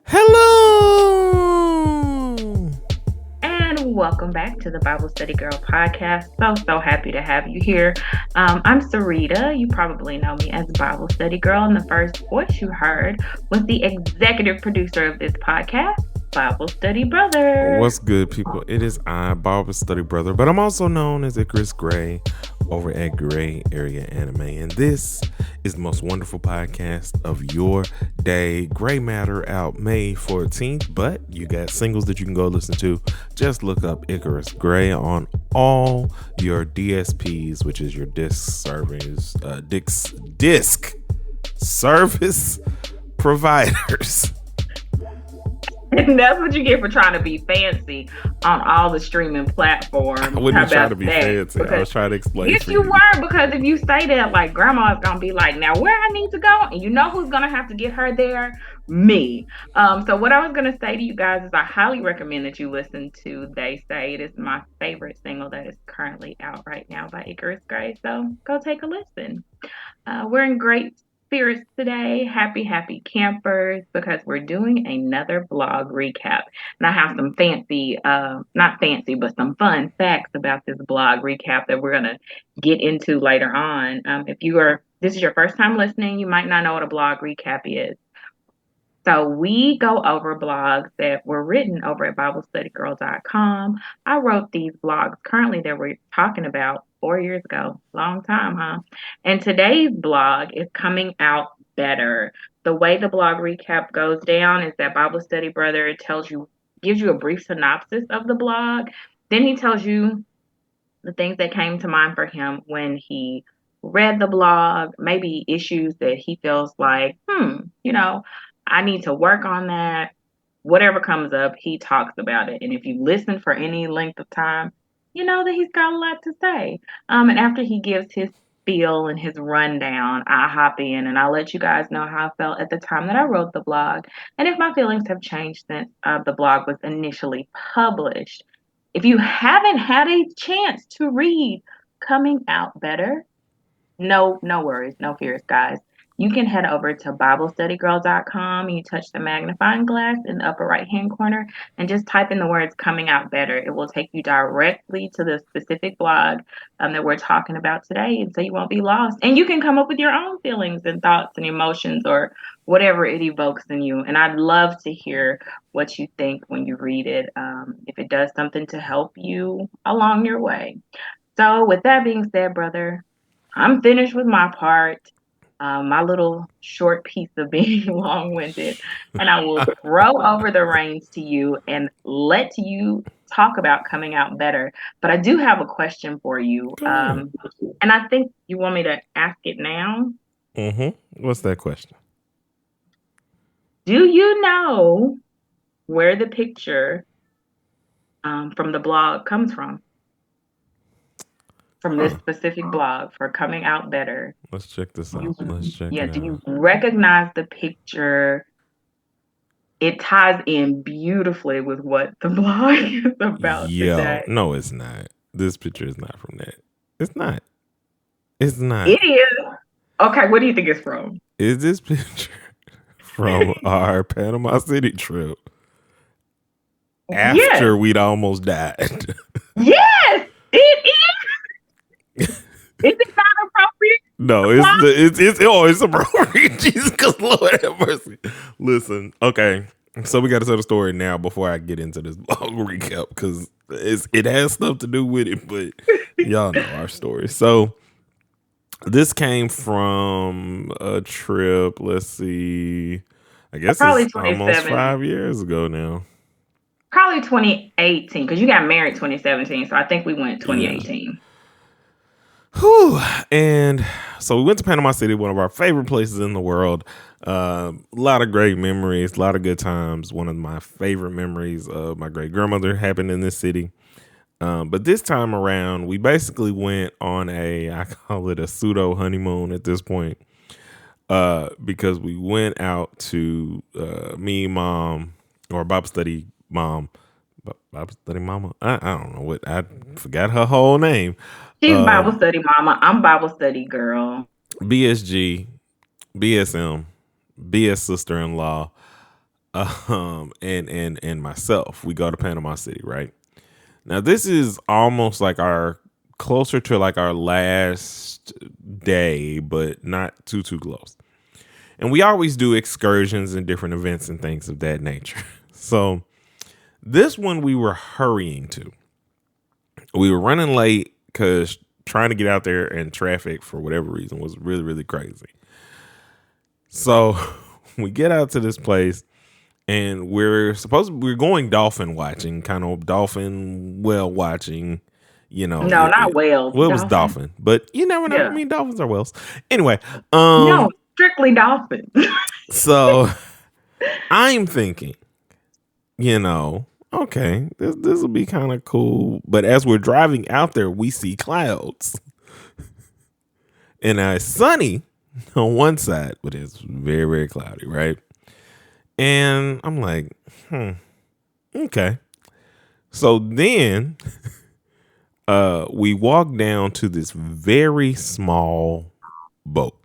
Hello. And welcome back to the Bible Study Girl podcast. So happy to have you here. I'm Sarita. You probably know me as Bible Study Girl, and the first voice you heard was the executive producer of this podcast, Bible Study Brother. What's good, people? It is I, Bible Study Brother, but I'm also known as Icarus Gray over at Gray Area Anime, and this is the most wonderful podcast of your day. Gray Matter out May 14th, but you got singles that you can go listen to. Just look up Icarus Gray on all your DSPs, which is your disc service providers. And that's what you get for trying to be fancy on all the streaming platforms. I wouldn't try to be fancy. I was trying to explain. Yes, you were, because if you say that, like, grandma's gonna be like, now where I need to go, and you know who's gonna have to get her there? Me. So what I was gonna say to you guys is I highly recommend that you listen to They Say. It is my favorite single that is currently out right now by Icarus Gray. So go take a listen. We're in great spirits today. Happy campers, because we're doing another blog recap. And I have some fancy, not fancy, but some fun facts about this blog recap that we're going to get into later on. If this is your first time listening, you might not know what a blog recap is. So we go over blogs that were written over at BibleStudyGirl.com. I wrote these blogs currently that we're talking about 4 years ago. Long time, huh? And today's blog is coming out better. The way the blog recap goes down is that Bible Study Brother gives you a brief synopsis of the blog. Then he tells you the things that came to mind for him when he read the blog, maybe issues that he feels like, I need to work on that. Whatever comes up, he talks about it. And if you listen for any length of time, you know that he's got a lot to say. And after he gives his spiel and his rundown, I hop in and I'll let you guys know how I felt at the time that I wrote the blog, and if my feelings have changed since the blog was initially published. If you haven't had a chance to read Coming Out Better, no worries, no fears, guys. You can head over to BibleStudyGirl.com. You touch the magnifying glass in the upper right-hand corner and just type in the words Coming Out Better. It will take you directly to the specific blog that we're talking about today, and so you won't be lost. And you can come up with your own feelings and thoughts and emotions or whatever it evokes in you. And I'd love to hear what you think when you read it, if it does something to help you along your way. So with that being said, brother, I'm finished with my part. My little short piece of being long-winded, and I will throw over the reins to you and let you talk about Coming Out Better. But I do have a question for you, and I think you want me to ask it now. What's that question? Do you know where the picture from the blog comes from? From this specific blog for Coming Out Better. Let's check this out. Do you recognize the picture? It ties in beautifully with what the blog is about today. No, it's not. This picture is not from that. It's not. It's not. It is. Okay, what do you think it's from? Is this picture from our Panama City trip? After we'd almost died. Yes, it is. Is it not appropriate? No, it's appropriate. Jesus Lord have mercy. Listen, okay. So we got to tell the story now before I get into this blog recap, because it has stuff to do with it, but y'all know our story. So this came from a trip. Let's see. I guess it's almost 5 years ago now. Probably 2018, because you got married 2017, so I think we went 2018. Yeah. Whew. And so we went to Panama City, one of our favorite places in the world. A lot of great memories, a lot of good times. One of my favorite memories of my great grandmother happened in this city. But this time around, we basically went on I call it a pseudo honeymoon at this point. Because we went out to me, mom, or Bible study mom. Bible study mama? I don't know what. I forgot her whole name. She's Bible study mama. I'm Bible study girl. BSG, BSM, BS sister-in-law, and myself. We go to Panama City, right? Now this is almost like our closer to like our last day, but not too close. And we always do excursions and different events and things of that nature. So this one we were hurrying to. We were running late because trying to get out there and traffic for whatever reason was really, really crazy. So we get out to this place and we're going dolphin watching, kind of dolphin whale watching, No, not whales. Well, it was dolphin, but you never know. Yeah. I mean, dolphins are whales. Anyway, no, strictly dolphins. So I'm thinking, okay, this will be kind of cool. But as we're driving out there, we see clouds. And it's sunny on one side, but it's very, very cloudy, right? And I'm like, okay. So then we walk down to this very small boat.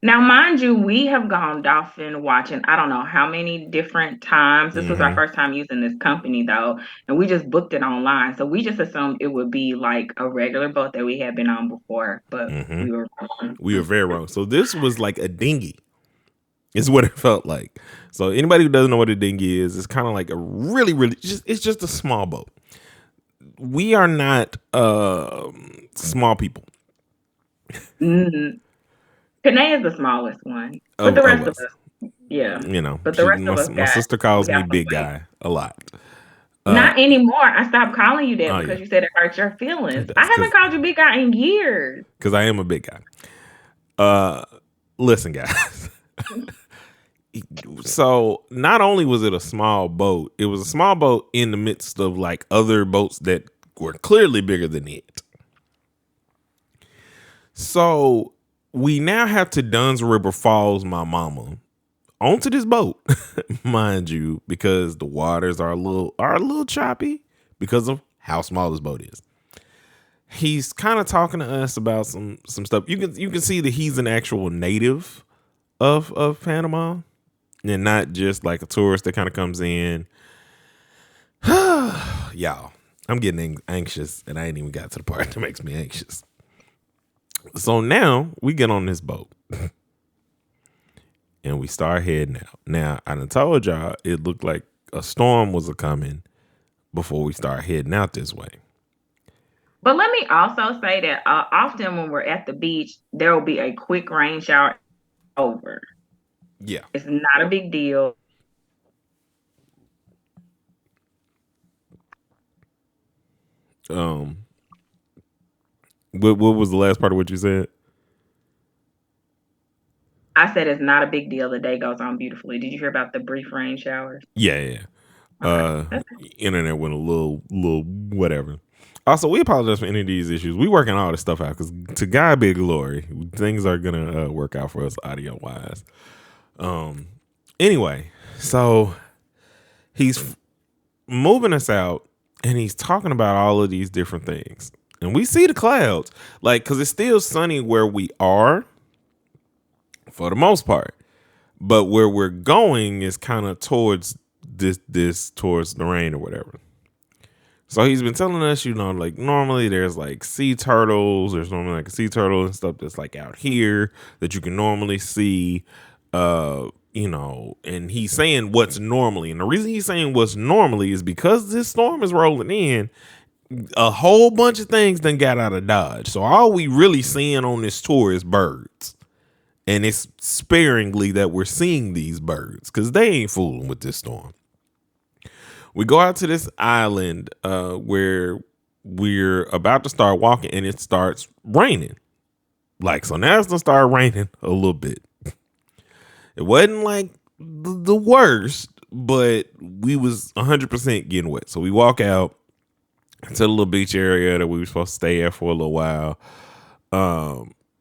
Now, mind you, we have gone dolphin watching, I don't know how many different times. This was our first time using this company, though, and we just booked it online. So we just assumed it would be like a regular boat that we had been on before, but we were wrong. We were very wrong. So this was like a dinghy, is what it felt like. So anybody who doesn't know what a dinghy is, it's kind of like a really, really, it's just a small boat. We are not small people. Mm-hmm. Panay is the smallest one, but the rest of us, yeah. But the rest of us, my sister calls me big guy a lot. Not anymore. I stopped calling you that because you said it hurts your feelings. I haven't called you big guy in years. Because I am a big guy. Listen, guys. So not only was it a small boat, it was a small boat in the midst of like other boats that were clearly bigger than it. So we now have to Dunn's River Falls my mama onto this boat, mind you, because the waters are a little choppy because of how small this boat is. He's kind of talking to us about some stuff. You can see that he's an actual native of Panama and not just like a tourist that kind of comes in. Y'all, I'm getting anxious and I ain't even got to the part that makes me anxious. So now we get on this boat and we start heading out. Now, I done told y'all it looked like a storm was a-coming before we start heading out this way. But let me also say that often when we're at the beach, there will be a quick rain shower over. Yeah. It's not a big deal. What was the last part of what you said? I said it's not a big deal. The day goes on beautifully. Did you hear about the brief rain showers? Yeah. Internet went a little whatever. Also, we apologize for any of these issues. We working all this stuff out because to God be glory, things are gonna work out for us audio wise. Anyway, so he's moving us out and he's talking about all of these different things. And we see the clouds, like, because it's still sunny where we are for the most part. But where we're going is kind of towards towards the rain or whatever. So he's been telling us, like normally there's like sea turtles. There's normally like a sea turtle and stuff that's like out here that you can normally see, and he's saying what's normally. And the reason he's saying what's normally is because this storm is rolling in. A whole bunch of things done got out of Dodge. So all we really seeing on this tour is birds. And it's sparingly that we're seeing these birds because they ain't fooling with this storm. We go out to this island where we're about to start walking and it starts raining. So now it's going to start raining a little bit. It wasn't like the worst, but we was 100% getting wet. So we walk out to the little beach area that we were supposed to stay at for a little while.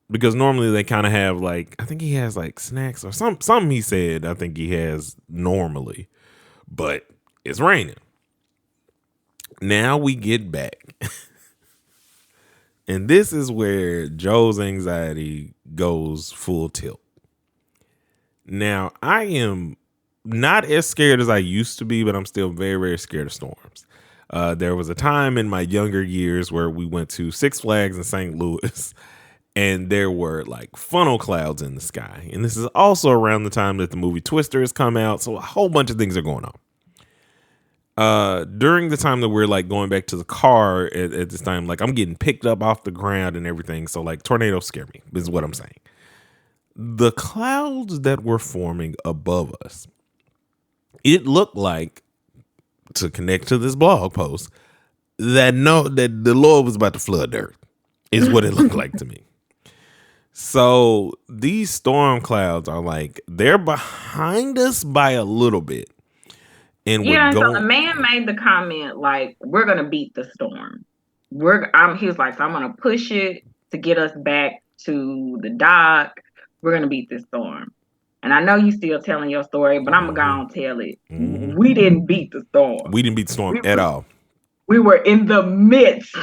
Because normally they kind of have I think he has like snacks or something he said I think he has normally. But it's raining. Now we get back. And this is where Joe's anxiety goes full tilt. Now, I am not as scared as I used to be, but I'm still very, very scared of storms. There was a time in my younger years where we went to Six Flags in St. Louis, and there were like funnel clouds in the sky. And this is also around the time that the movie Twister has come out, so a whole bunch of things are going on. During the time that we're like going back to the car at this time, like I'm getting picked up off the ground and everything. So like tornadoes scare me, is what I'm saying. The clouds that were forming above us, it looked like, to connect to this blog post, that the Lord was about to flood the earth, is what it looked like to me. So these storm clouds are like, they're behind us by a little bit. And so the man made the comment like, we're gonna beat the storm. He was like, so I'm gonna push it to get us back to the dock. We're gonna beat this storm. And I know you still telling your story, but I'm gonna tell it. Mm-hmm. We didn't beat the storm. We didn't beat the storm at all. We were in the midst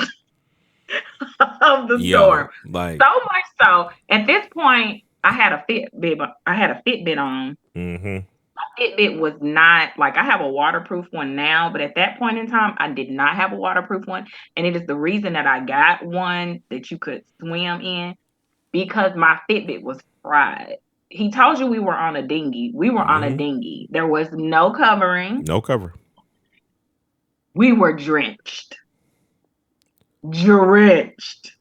of the storm. Like, so much so, at this point, I had a Fitbit on. Mm-hmm. My Fitbit was not, like, I have a waterproof one now, but at that point in time, I did not have a waterproof one. And it is the reason that I got one that you could swim in, because my Fitbit was fried. He told you we were on a dinghy. We were on a dinghy. There was no covering. No cover. We were drenched. Drenched.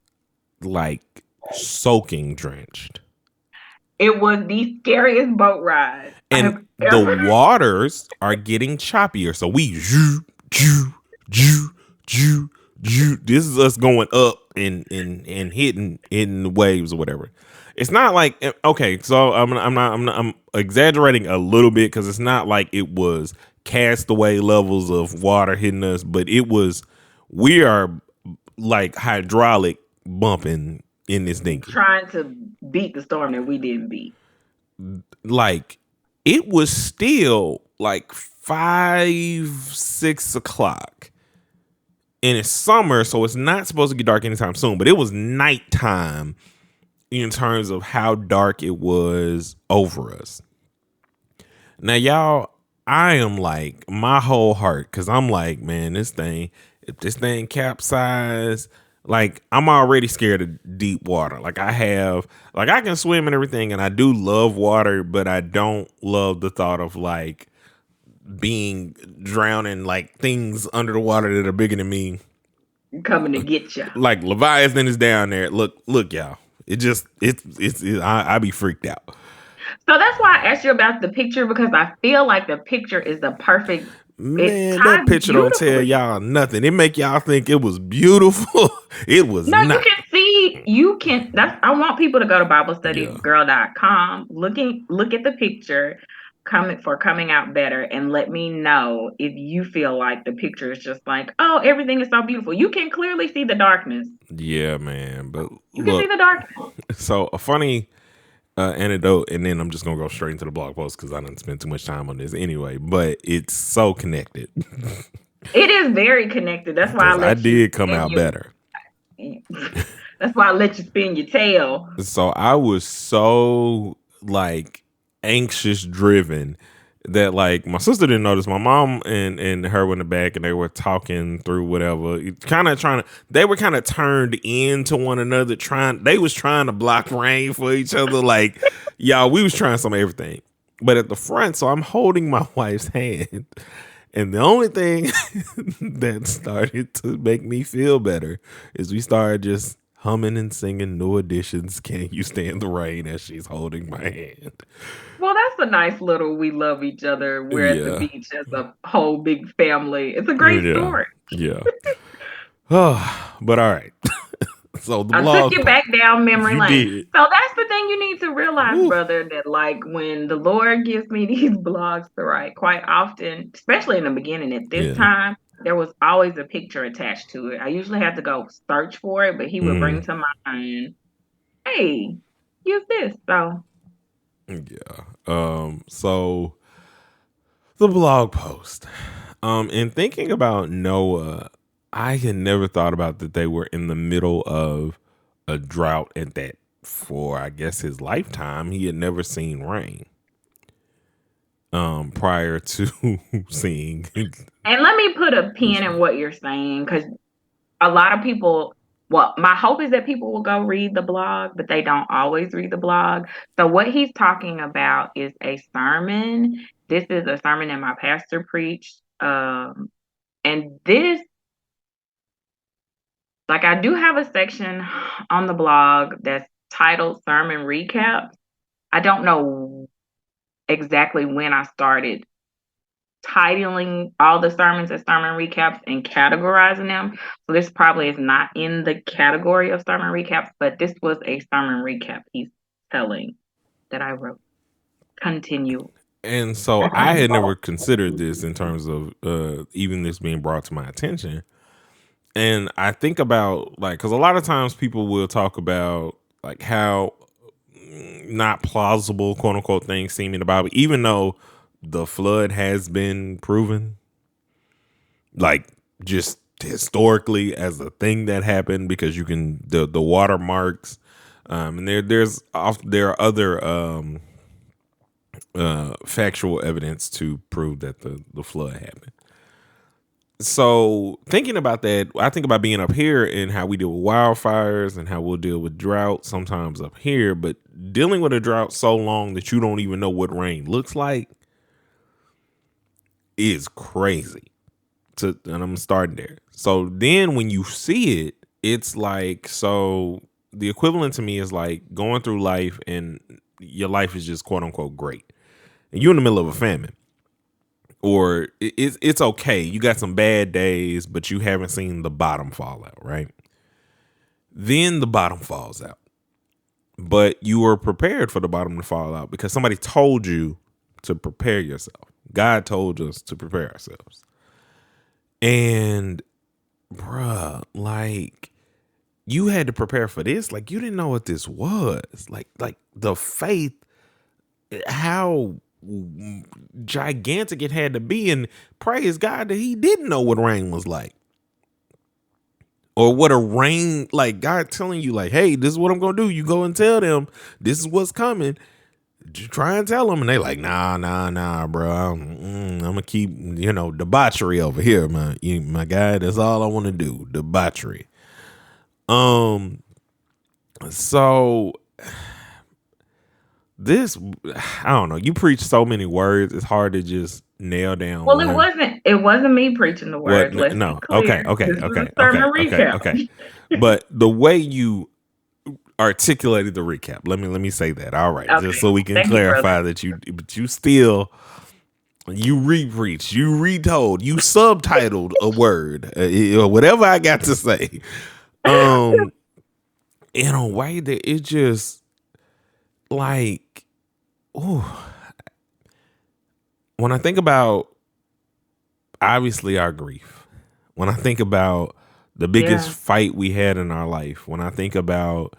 Like soaking drenched. It was the scariest boat ride. And the waters are getting choppier. So we this is us going up and hitting the waves or whatever. It's not like, okay, so I'm exaggerating a little bit, because it's not like it was Castaway levels of water hitting us, but we are like hydraulic bumping in this dinghy, trying to beat the storm that we didn't beat. Like, it was still like 5-6 o'clock, and it's summer, so it's not supposed to get dark anytime soon, but it was nighttime in terms of how dark it was over us. Now, y'all, I am like, my whole heart, because I'm like, man, if this thing capsized, like, I'm already scared of deep water. Like, I can swim and everything, and I do love water, but I don't love the thought of like being drowning, like things under the water that are bigger than me coming to get you. Like Leviathan is down there. Look, y'all. I be freaked out. So that's why I asked you about the picture, because I feel like the picture is the perfect. Man, that picture don't tell y'all nothing. It make y'all think it was beautiful. It was not. You can see. I want people to go to BibleStudyGirl.com. Look at the picture. Coming out better, and let me know if you feel like the picture is just like, oh, everything is so beautiful. You can clearly see the darkness. Yeah, man. But you can see the darkness. So a funny anecdote, and then I'm just gonna go straight into the blog post because I didn't spend too much time on this anyway. But it's so connected. It is very connected. That's why I did come out better. That's why I let you spin your tail. So I was so like anxious driven that like my sister didn't notice. My mom and her were in the back, and they were talking through whatever, they were kind of turned into one another, they was trying to block rain for each other. Like, y'all, we was trying some everything. But at the front, so I'm holding my wife's hand, and the only thing that started to make me feel better is we started just humming and singing New Edition's "Can You Stand the Rain" as she's holding my hand. Well, that's a nice little "we love each other, we're at the beach" as a whole big family. It's a great story. Yeah. But all right. So the blog, I took you back down memory lane. So that's the thing you need to realize, brother, that like when the Lord gives me these blogs to write, quite often, especially in the beginning at this time, there was always a picture attached to it. I usually had to go search for it, but he would bring to mind, hey, use this. So so the blog post. In thinking about Noah, I had never thought about that they were in the middle of a drought at for, I guess, his lifetime. He had never seen rain. prior to seeing. And let me put a pin in what you're saying, because a lot of people, well, my hope is that people will go read the blog, but they don't always read the blog. So what he's talking about is a sermon. This is a sermon that my pastor preached. And this, like, I do have a section on the blog that's titled Sermon Recap. I don't know exactly when I started titling all the sermons as sermon recaps and categorizing them. So this probably is not in the category of sermon recaps, but this was a sermon recap he's telling that I wrote. Continue. And so I had never considered this in terms of even this being brought to my attention. And I think about, like, because a lot of times people will talk about like how not plausible, quote unquote, things seem in the Bible, even though the flood has been proven, like, just historically as a thing that happened, because you can the watermarks, and there are other factual evidence to prove that the flood happened. So thinking about that, I think about being up here and how we deal with wildfires and how we'll deal with drought sometimes up here, but dealing with a drought so long that you don't even know what rain looks like is crazy. And I'm starting there. So then when you see it, it's like, so the equivalent to me is like going through life and your life is just quote unquote great. And you're in the middle of a famine. Or it's okay. You got some bad days, but you haven't seen the bottom fall out, right? Then the bottom falls out. But you were prepared for the bottom to fall out because somebody told you to prepare yourself. God told us to prepare ourselves. And, bruh, like, you had to prepare for this. Like, you didn't know what this was. Like the faith, how gigantic it had to be, and praise God that he didn't know what rain was like, or what a rain, like God telling you like, hey, this is what I'm gonna do. You go and tell them this is what's coming. You try and tell them, and they like, nah, bro. I'm gonna keep debauchery over here, my guy. That's all I want to do, debauchery. So this, I don't know. You preach so many words. It's hard to just nail down. Well, it wasn't me preaching the words. No. Okay. But the way you articulated the recap, let me say that. All right, okay. Just so we can clarify that you still, you re-preach, you retold, you subtitled a word, whatever I got to say, in a way that it just like, ooh. When I think about obviously our grief, when I think about the biggest fight we had in our life, when I think about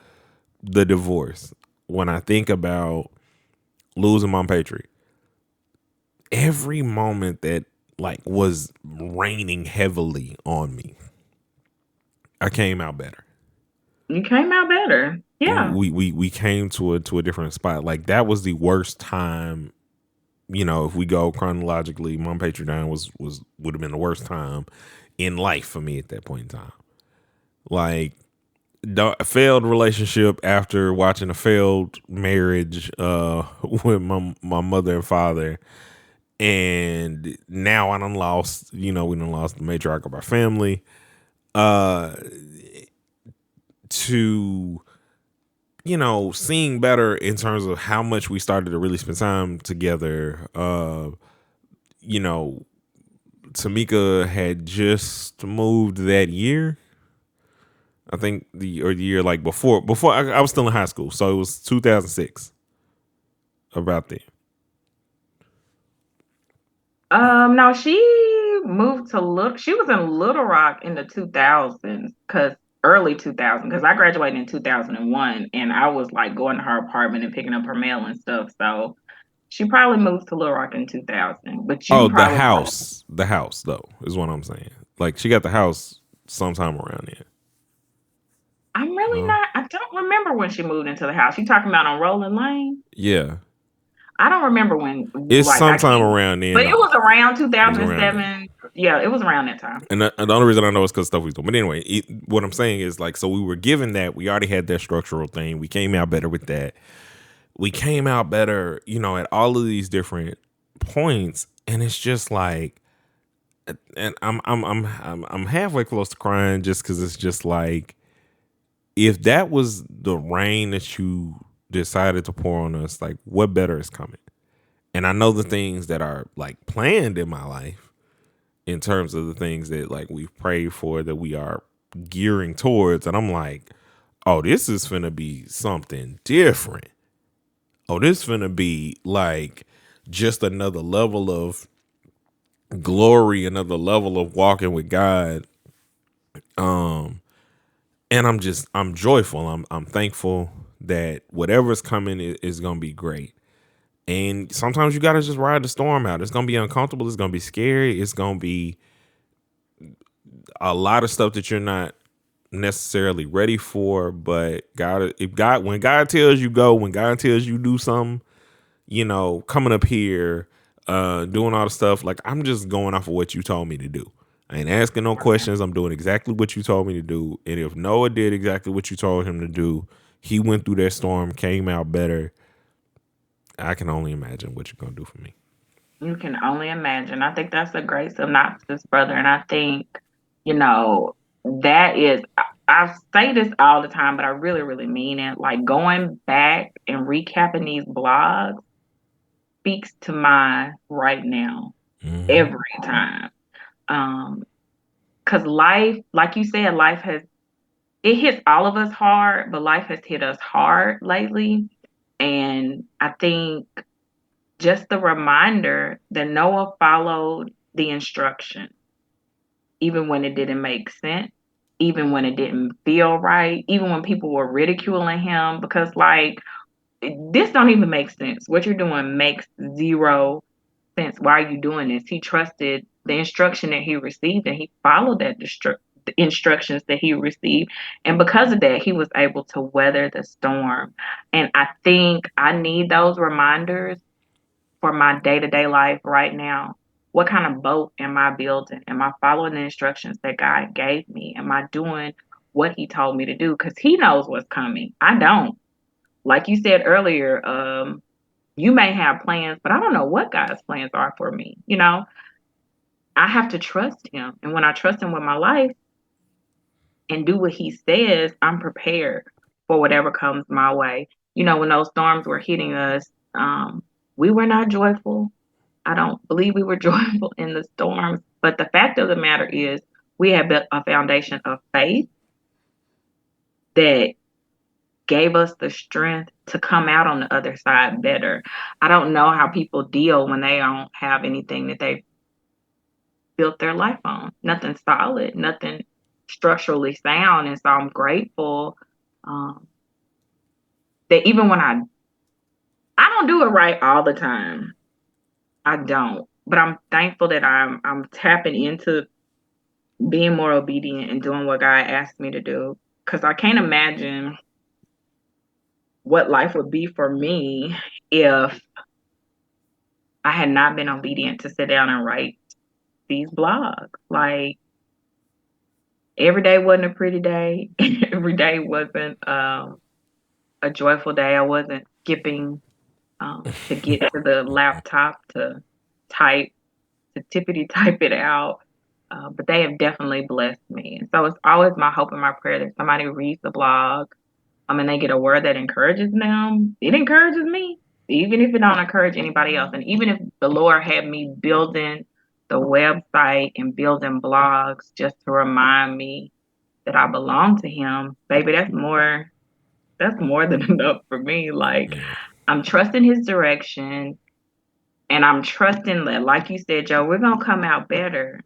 the divorce, when I think about losing Mom Patriot, every moment that like was raining heavily on me, I came out better. You came out better. Yeah. We came to a different spot. Like that was the worst time. If we go chronologically, Mom Patriot dying would have been the worst time in life for me at that point in time. Like a failed relationship after watching a failed marriage with my mother and father, and now I done lost. We done lost the matriarch of our family. To seeing better in terms of how much we started to really spend time together. Tamika had just moved that year. I think the year like before I was still in high school, so it was 2006. About then. No, she moved to she was in Little Rock in the 2000s, early 2000, because I graduated in 2001, and I was like going to her apartment and picking up her mail and stuff. So she probably moved to Little Rock in 2000. But the house though is what I'm saying. Like she got the house sometime around then. I'm really not. I don't remember when she moved into the house. You talking about on Rolling Lane? Yeah. I don't remember when, It's like, I sometime can't, around but then. it was around It was around then. 2007. Yeah, it was around that time. And the only reason I know is because stuff we doing. But anyway, what I'm saying is like, so we were given that. We already had that structural thing. We came out better with that. We came out better, at all of these different points. And it's just like, and I'm halfway close to crying just because it's just like, if that was the rain that you decided to pour on us, like, what better is coming? And I know the things that are like planned in my life in terms of the things that like we've prayed for, that we are gearing towards. And I'm like, oh, this is finna be something different. Oh, this finna be like just another level of glory, another level of walking with God. And I'm joyful. I'm thankful that whatever's coming is gonna be great. And sometimes you gotta just ride the storm out. It's gonna be uncomfortable. It's gonna be scary. It's gonna be a lot of stuff that you're not necessarily ready for. But when God tells you go, when God tells you do something, coming up here, doing all the stuff, like I'm just going off of what you told me to do. I ain't asking no questions. I'm doing exactly what you told me to do. And if Noah did exactly what you told him to do, he went through that storm, came out better. I can only imagine what you're gonna do for me. You can only imagine. I think that's a great synopsis, brother. And I think, you know, that is, I say this all the time, but I really, really mean it. Like going back and recapping these blogs speaks to mine right now, every time. Because life, like you said, it hits all of us hard, but life has hit us hard lately. And I think just the reminder that Noah followed the instruction, even when it didn't make sense, even when it didn't feel right, even when people were ridiculing him, because like this don't even make sense. What you're doing makes zero sense. Why are you doing this? He trusted the instruction that he received and he followed the instructions that he received. And because of that, he was able to weather the storm. And I think I need those reminders for my day to day life right now. What kind of boat am I building? Am I following the instructions that God gave me? Am I doing what He told me to do? Because He knows what's coming. I don't. Like you said earlier, you may have plans, but I don't know what God's plans are for me. I have to trust Him. And when I trust Him with my life and do what He says, I'm prepared for whatever comes my way. When those storms were hitting us, we were not joyful. I don't believe we were joyful in the storms. But the fact of the matter is, we have built a foundation of faith that gave us the strength to come out on the other side better. I don't know how people deal when they don't have anything that they built their life on. Nothing solid, nothing structurally sound. And so I'm grateful that even when I don't do it right all the time. I don't. But I'm thankful that I'm tapping into being more obedient and doing what God asked me to do. Because I can't imagine what life would be for me if I had not been obedient to sit down and write these blogs. Like every day wasn't a pretty day. Every day wasn't a joyful day. I wasn't skipping to get to the laptop to tippity type it out. But they have definitely blessed me. And so it's always my hope and my prayer that somebody reads the blog and they get a word that encourages them. It encourages me, even if it don't encourage anybody else. And even if the Lord had me building the website and building blogs just to remind me that I belong to Him, baby, that's more than enough for me. Like I'm trusting His direction. And I'm trusting that, like you said, Joe, we're going to come out better.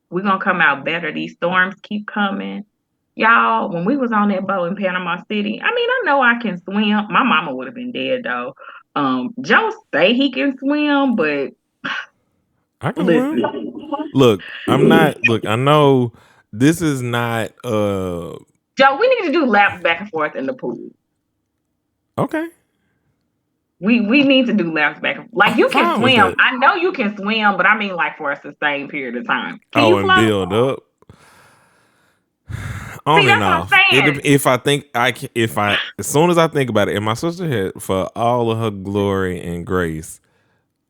We're going to come out better. These storms keep coming. Y'all, when we was on that boat in Panama City, I mean, I know I can swim. My mama would have been dead, though. Joe say he can swim, but I can swim. Look, I know this is not Joe, we need to do laps back and forth in the pool. Okay. We need to do laps back. Like, I'm you can fine with swim. that. I know you can swim, but I mean like for a sustained period of time. Can Oh, you and float? build up See, on and that's what off. I'm saying. If I think I can, if I as soon as I think about it, and my sister had for all of her glory and grace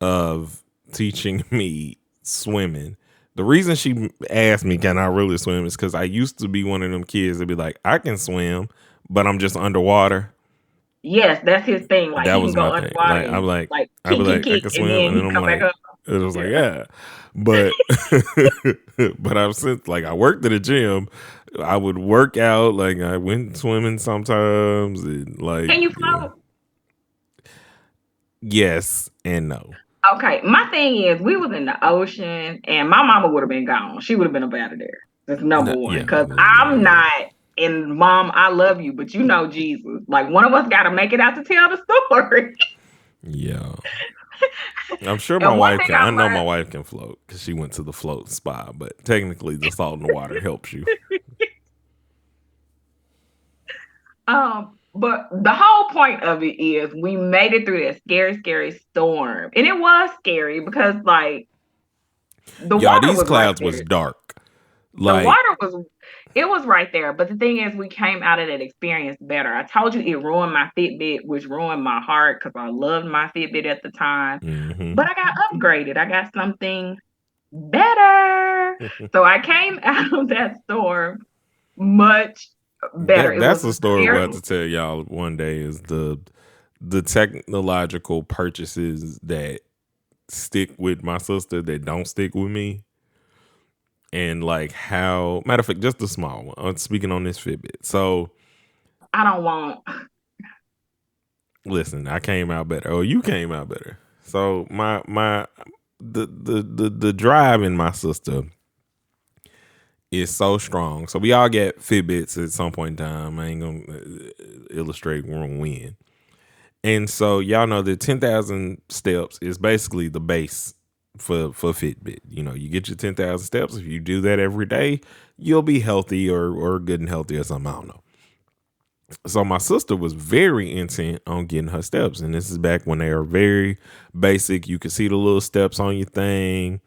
of teaching me swimming. The reason she asked me, "Can I really swim?" is because I used to be one of them kids that be like, "I can swim, but I'm just underwater." Yes, that's his thing. Like, That he can was go my thing. underwater Like and like I'd be like, I kick, can and swim, then and then he I'm come back like, up. it was like, Yeah. yeah, but but I've since like I worked at a gym. I would work out, like I went swimming sometimes, and like Can you yeah, float? yes and no. Okay, my thing is, we was in the ocean, and my mama would have been gone. She would have been up out of there. That's number No, one. yeah, Because I'm not. And mom, I love you, but you know Jesus. Like, one of us got to make it out to tell the story. yeah. I'm sure my And one wife thing can. I I know my learned, wife can float because she went to the float spa. But technically, the salt in the water helps you. but the whole point of it is we made it through that scary, scary storm, and it was scary because like the Y'all, water these was right clouds was there. dark. The Like, water was it was right there, but the thing is we came out of that experience better. I told you it ruined my Fitbit, which ruined my heart because I loved my Fitbit at the time. mm-hmm. But I got upgraded. I got something better. So I came out of that storm much better. It That's was a story we'll very have to tell y'all one day. Is the technological purchases that stick with my sister that don't stick with me, and like how matter of fact, just the small one. I'm speaking on this Fitbit. So I don't want listen, I came out better. Oh, you came out better. So my the drive in my sister is so strong. So we all get Fitbits at some point in time. I ain't gonna illustrate when. And so y'all know that 10,000 steps is basically the base for Fitbit. You know, you get your 10,000 steps. If you do that every day, you'll be healthy or good and healthy or something. I don't know. So my sister was very intent on getting her steps, and this is back when they were very basic. You could see the little steps on your thing,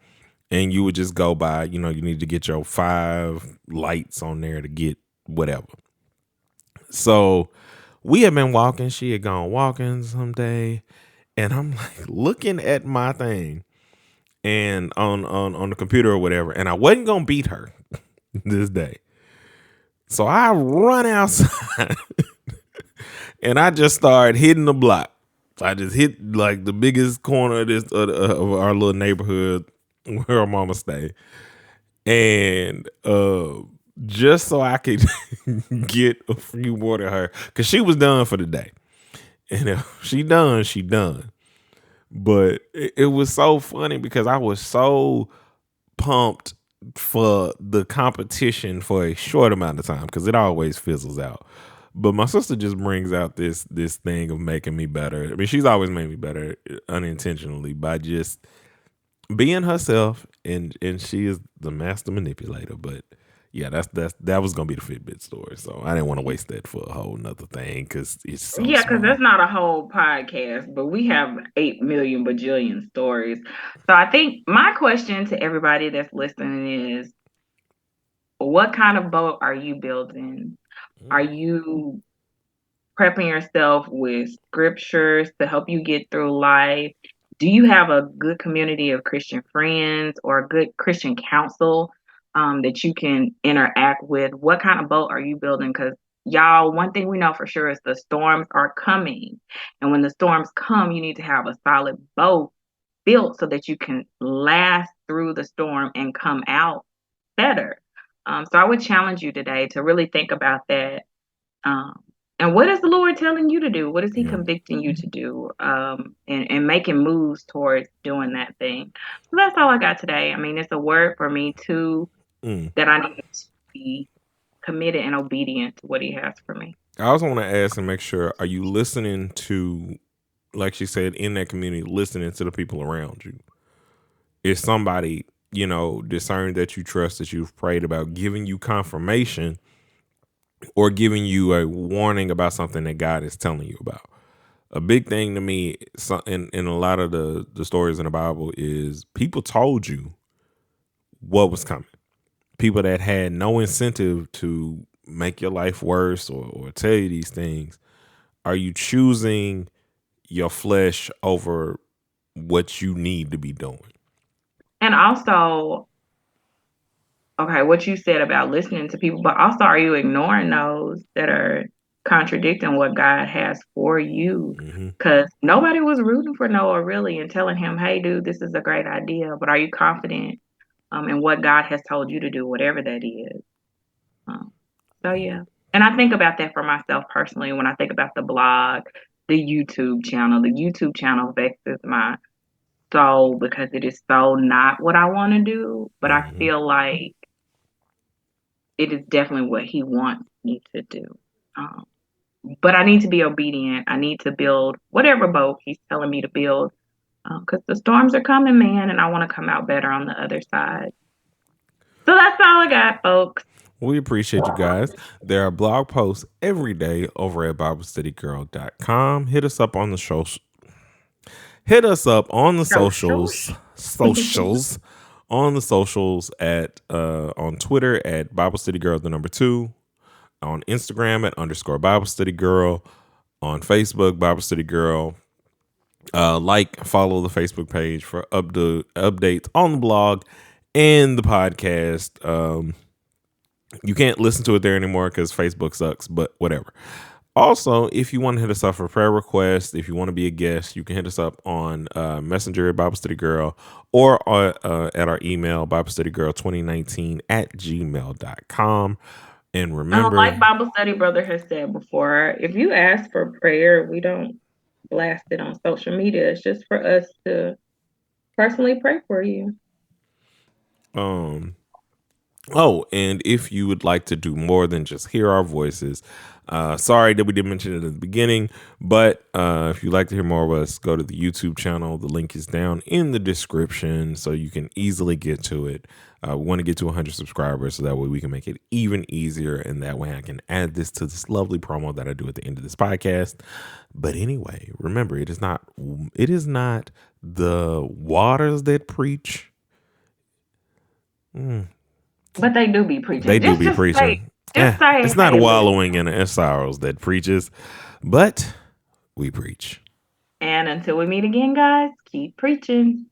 and you would just go by. You know, you need to get your 5 lights on there to get whatever. So we had been walking. She had gone walking someday, and I'm like looking at my thing and on the computer or whatever, and I wasn't gonna beat her this day. So I run outside and I just started hitting the block. I just hit like the biggest corner of this of our little neighborhood where our mama stay, and just so I could get a few more to her because she was done for the day, and if she done, she done. But it was so funny because I was so pumped for the competition for a short amount of time because it always fizzles out. But my sister just brings out this thing of making me better. I mean, she's always made me better unintentionally by just being herself, and she is the master manipulator. But yeah, that was gonna be the Fitbit story. So I didn't want to waste that for a whole nother thing because it's so yeah, because that's small. not a whole podcast, but we have 8 million bajillion stories. So I think my question to everybody that's listening is, what kind of boat are you building? Are you prepping yourself with scriptures to help you get through life? Do you have a good community of Christian friends or a good Christian counsel that you can interact with? What kind of boat are you building? Because y'all, one thing we know for sure is the storms are coming. And when the storms come, you need to have a solid boat built so that you can last through the storm and come out better. So I would challenge you today to really think about that. Um, and what is the Lord telling you to do? What is He Yeah. convicting you to do? And making moves towards doing that thing. So that's all I got today. I mean, it's a word for me too Mm. that I need to be committed and obedient to what He has for me. I also want to ask and make sure: are you listening to, like she said, in that community, listening to the people around you? Is somebody, discerned that you trust, that you've prayed about, giving you confirmation or giving you a warning about something that God is telling you about? A big thing to me in a lot of the stories in the Bible is people told you what was coming. People that had no incentive to make your life worse or tell you these things. Are you choosing your flesh over what you need to be doing? And also, okay, what you said about listening to people, but also are you ignoring those that are contradicting what God has for you? Mm-hmm. Because nobody was rooting for Noah really and telling him, hey, dude, this is a great idea. But are you confident in what God has told you to do, whatever that is? So, yeah. And I think about that for myself personally when I think about the blog, the YouTube channel. The YouTube channel vexes my soul because it is so not what I want to do. But I Mm-hmm. feel like it is definitely what he wants me to do. Um, but I need to be obedient. I need to build whatever boat he's telling me to build because the storms are coming, man, and I want to come out better on the other side. So that's all I got, folks. We appreciate you guys. There are blog posts every day over at BibleStudyGirl.com. Hit us up on the shows. Hit us up on the So, socials. Socials. On the socials at on Twitter at Bible Study Girl the number 2. On Instagram at _ Bible Study Girl. On Facebook, Bible Study Girl. Follow the Facebook page for updates on the blog and the podcast. You can't listen to it there anymore because Facebook sucks, but whatever. Also, if you want to hit us up for prayer requests, if you want to be a guest, you can hit us up on Messenger at Bible Study Girl or at our email, BibleStudyGirl2019 at gmail.com. And remember, like Bible Study Brother has said before, if you ask for prayer, we don't blast it on social media. It's just for us to personally pray for you. Oh, and if you would like to do more than just hear our voices, sorry that we didn't mention it at the beginning, but if you'd like to hear more of us, go to the YouTube channel. The link is down in the description so you can easily get to it. We want to get to 100 subscribers so that way we can make it even easier, and that way I can add this to this lovely promo that I do at the end of this podcast. But anyway, remember, it is not the waters that preach. But they do be preaching. They do be preaching. Say, it's not wallowing in the sorrows that preaches, but we preach. And until we meet again, guys, keep preaching.